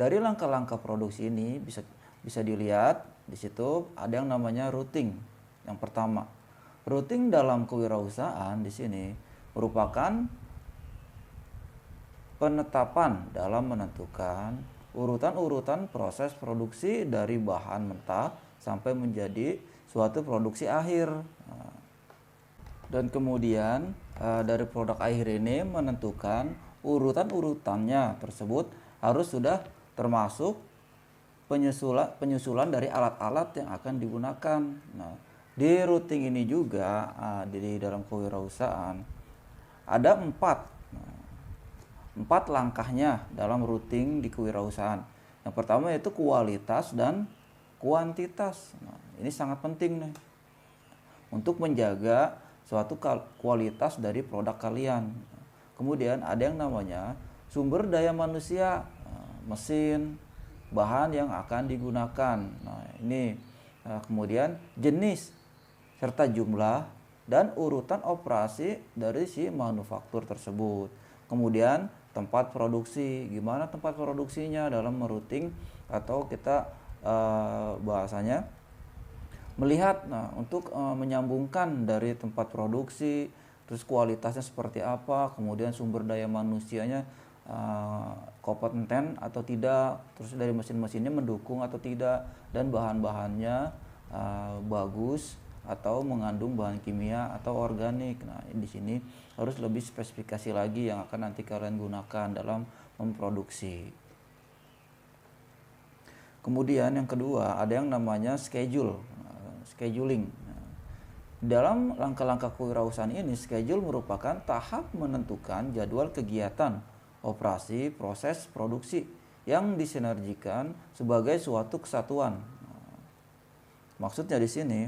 Dari langkah-langkah produksi ini bisa bisa dilihat di situ ada yang namanya routing. Yang pertama, routing dalam kewirausahaan di sini merupakan penetapan dalam menentukan urutan-urutan proses produksi dari bahan mentah sampai menjadi suatu produksi akhir. Nah, dan kemudian dari produk akhir ini menentukan urutan-urutannya tersebut harus sudah termasuk penyusulan dari alat-alat yang akan digunakan. Nah, di routing ini juga di dalam kewirausahaan ada empat langkahnya dalam routing di kewirausahaan. Yang pertama yaitu kualitas dan kuantitas. Nah, ini sangat penting nih untuk menjaga suatu kualitas dari produk kalian. Kemudian ada yang namanya sumber daya manusia, mesin, bahan yang akan digunakan. Nah, ini kemudian jenis serta jumlah dan urutan operasi dari si manufaktur tersebut. Kemudian tempat produksi, gimana tempat produksinya dalam merouting atau kita bahasanya melihat untuk menyambungkan dari tempat produksi, terus kualitasnya seperti apa, kemudian sumber daya manusianya kompeten atau tidak, terus dari mesin-mesinnya mendukung atau tidak, dan bahan-bahannya bagus atau mengandung bahan kimia atau organik. Nah, di sini harus lebih spesifikasi lagi yang akan nanti kalian gunakan dalam memproduksi. Kemudian yang kedua ada yang namanya scheduling. Dalam langkah-langkah kewirausahaan ini, schedule merupakan tahap menentukan jadwal kegiatan, operasi, proses produksi yang disinergikan sebagai suatu kesatuan. Maksudnya di sini,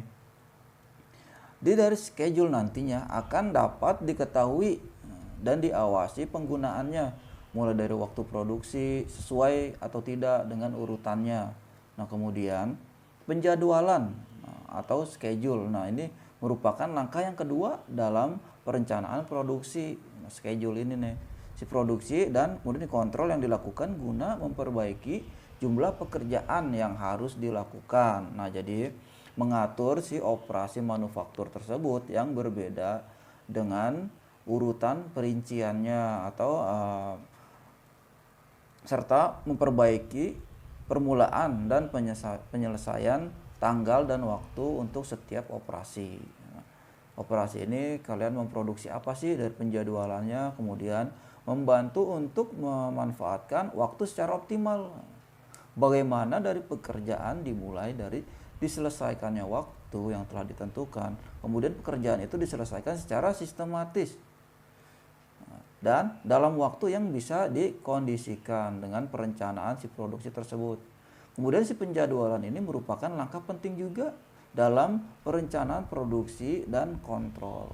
dari schedule nantinya akan dapat diketahui dan diawasi penggunaannya, mulai dari waktu produksi sesuai atau tidak dengan urutannya. Nah, kemudian penjadwalan atau schedule. Nah, ini merupakan langkah yang kedua dalam perencanaan produksi. Nah, schedule ini nih, si produksi dan kemudian kontrol yang dilakukan guna memperbaiki jumlah pekerjaan yang harus dilakukan. Nah, jadi mengatur si operasi manufaktur tersebut yang berbeda dengan urutan perinciannya atau serta memperbaiki permulaan dan penyelesaian tanggal dan waktu untuk setiap operasi. Operasi ini kalian memproduksi apa sih dari penjadwalannya, kemudian membantu untuk memanfaatkan waktu secara optimal. Bagaimana dari pekerjaan dimulai dari diselesaikannya waktu yang telah ditentukan, kemudian pekerjaan itu diselesaikan secara sistematis dan dalam waktu yang bisa dikondisikan dengan perencanaan si produksi tersebut. Kemudian si penjadwalan ini merupakan langkah penting juga dalam perencanaan produksi dan kontrol.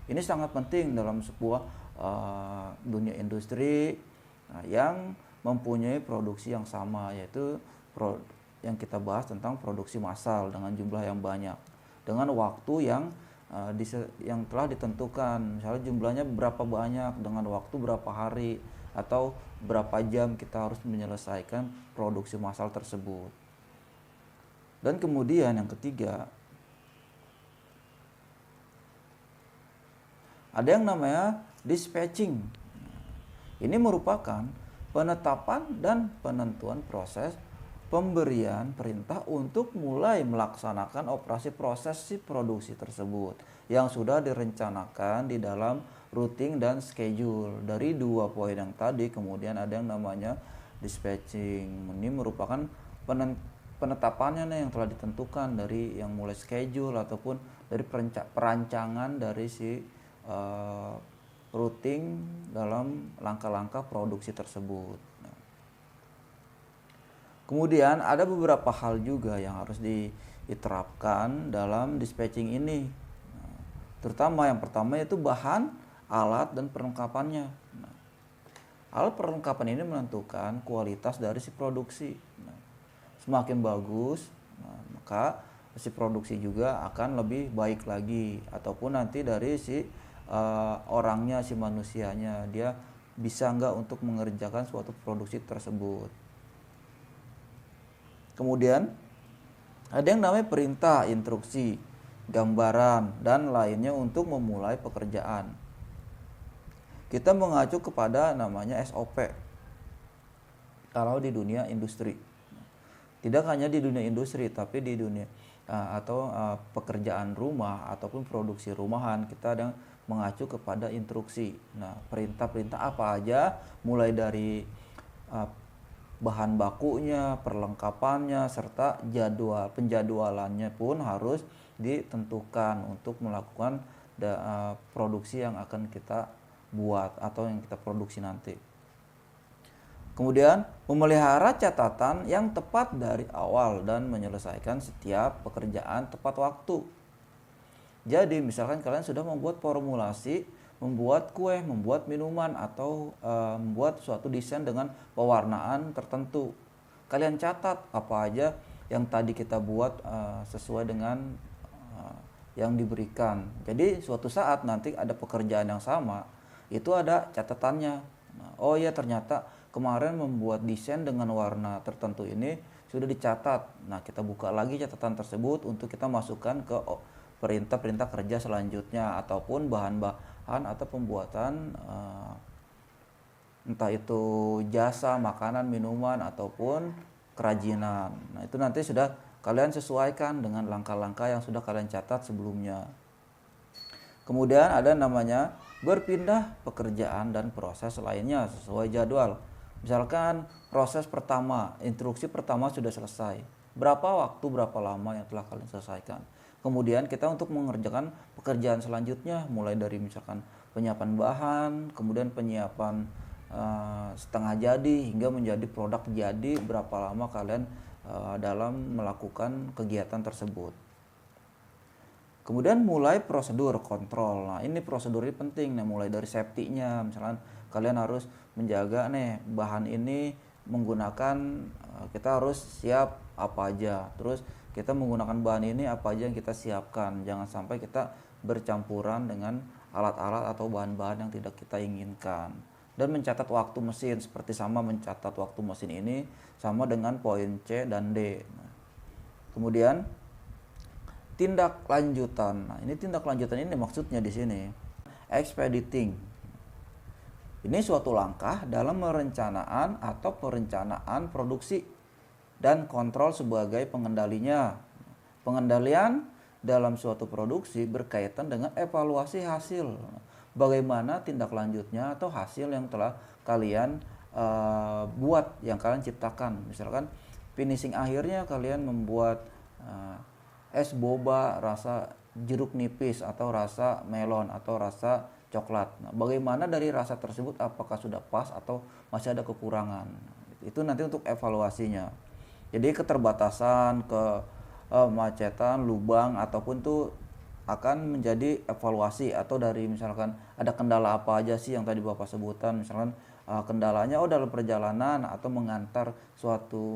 Ini sangat penting dalam sebuah dunia industri yang mempunyai produksi yang sama, yaitu yang kita bahas tentang produksi massal dengan jumlah yang banyak, dengan waktu yang telah ditentukan, misalnya jumlahnya berapa banyak dengan waktu berapa hari atau berapa jam kita harus menyelesaikan produksi massal tersebut. Dan kemudian yang ketiga ada yang namanya dispatching. Ini merupakan penetapan dan penentuan proses pemberian perintah untuk mulai melaksanakan operasi proses si produksi tersebut yang sudah direncanakan di dalam routing dan schedule. Dari dua poin yang tadi kemudian ada yang namanya dispatching. Ini merupakan penetapannya yang telah ditentukan dari yang mulai schedule ataupun dari perancangan dari si routing dalam langkah-langkah produksi tersebut. Kemudian ada beberapa hal juga yang harus diterapkan dalam dispatching ini. Terutama yang pertama yaitu bahan, alat, dan perlengkapannya. Alat perlengkapan ini menentukan kualitas dari si produksi. Semakin bagus, maka si produksi juga akan lebih baik lagi. Ataupun nanti dari si orangnya, si manusianya, dia bisa nggak untuk mengerjakan suatu produksi tersebut. Kemudian ada yang namanya perintah, instruksi, gambaran, dan lainnya untuk memulai pekerjaan. Kita mengacu kepada namanya SOP kalau di dunia industri. Tidak hanya di dunia industri, tapi di dunia pekerjaan rumah ataupun produksi rumahan, kita ada mengacu kepada instruksi. Nah, perintah-perintah apa aja, mulai dari bahan bakunya, perlengkapannya, serta penjadwalannya pun harus ditentukan untuk melakukan produksi yang akan kita buat atau yang kita produksi nanti. Kemudian memelihara catatan yang tepat dari awal dan menyelesaikan setiap pekerjaan tepat waktu. Jadi misalkan kalian sudah membuat formulasi, membuat kue, membuat minuman, atau membuat suatu desain dengan pewarnaan tertentu. Kalian catat apa aja yang tadi kita buat sesuai dengan yang diberikan. Jadi suatu saat nanti ada pekerjaan yang sama, itu ada catatannya. Nah, oh ya, ternyata kemarin membuat desain dengan warna tertentu ini sudah dicatat. Nah, kita buka lagi catatan tersebut untuk kita masukkan ke perintah-perintah kerja selanjutnya ataupun bahan-bahan atau pembuatan entah itu jasa, makanan, minuman ataupun kerajinan. Nah, itu nanti sudah kalian sesuaikan dengan langkah-langkah yang sudah kalian catat sebelumnya. Kemudian ada namanya berpindah pekerjaan dan proses lainnya sesuai jadwal. Misalkan proses pertama, instruksi pertama sudah selesai. Berapa waktu, berapa lama yang telah kalian selesaikan. Kemudian kita untuk mengerjakan pekerjaan selanjutnya, mulai dari misalkan penyiapan bahan, kemudian penyiapan setengah jadi hingga menjadi produk jadi, berapa lama kalian dalam melakukan kegiatan tersebut. Kemudian mulai prosedur kontrol. Nah, ini prosedur ini penting. Nah, mulai dari safety-nya, misalkan kalian harus menjaga nih bahan ini menggunakan, kita harus siap apa aja. Terus kita menggunakan bahan ini apa aja yang kita siapkan. Jangan sampai kita bercampuran dengan alat-alat atau bahan-bahan yang tidak kita inginkan. Dan mencatat waktu mesin, seperti sama mencatat waktu mesin ini sama dengan poin C dan D. Nah, kemudian tindak lanjutan. Nah, ini tindak lanjutan ini maksudnya di sini expediting. Ini suatu langkah dalam perencanaan produksi dan kontrol sebagai pengendalinya. Pengendalian dalam suatu produksi berkaitan dengan evaluasi hasil. Bagaimana tindak lanjutnya atau hasil yang telah kalian buat, yang kalian ciptakan. Misalkan finishing akhirnya kalian membuat es boba rasa jeruk nipis atau rasa melon atau rasa coklat. Nah, bagaimana dari rasa tersebut, apakah sudah pas atau masih ada kekurangan? Itu nanti untuk evaluasinya. Jadi keterbatasan, kemacetan, lubang ataupun tuh akan menjadi evaluasi, atau dari misalkan ada kendala apa aja sih yang tadi Bapak sebutkan, misalkan kendalanya dalam perjalanan atau mengantar suatu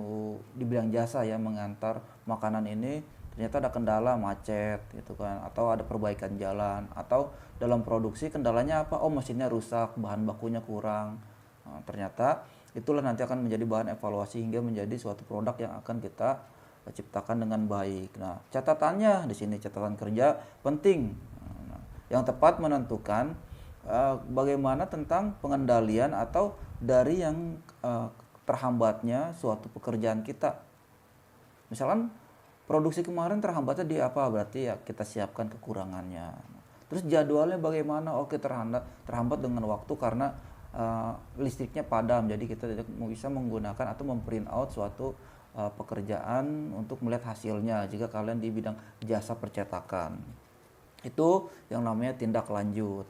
di bidang jasa ya, mengantar makanan ini ternyata ada kendala macet gitu kan, atau ada perbaikan jalan, atau dalam produksi kendalanya apa, mesinnya rusak, bahan bakunya kurang. Nah, ternyata itulah nanti akan menjadi bahan evaluasi hingga menjadi suatu produk yang akan kita ciptakan dengan baik. Nah, catatannya di sini catatan kerja penting. Nah, yang tepat menentukan bagaimana tentang pengendalian atau dari yang terhambatnya suatu pekerjaan kita. Misalkan produksi kemarin terhambatnya di apa, berarti ya kita siapkan kekurangannya. Terus jadwalnya bagaimana? Oke, terhambat dengan waktu karena listriknya padam, jadi kita tidak bisa menggunakan atau memprint out suatu pekerjaan untuk melihat hasilnya jika kalian di bidang jasa percetakan. Itu yang namanya tindak lanjut.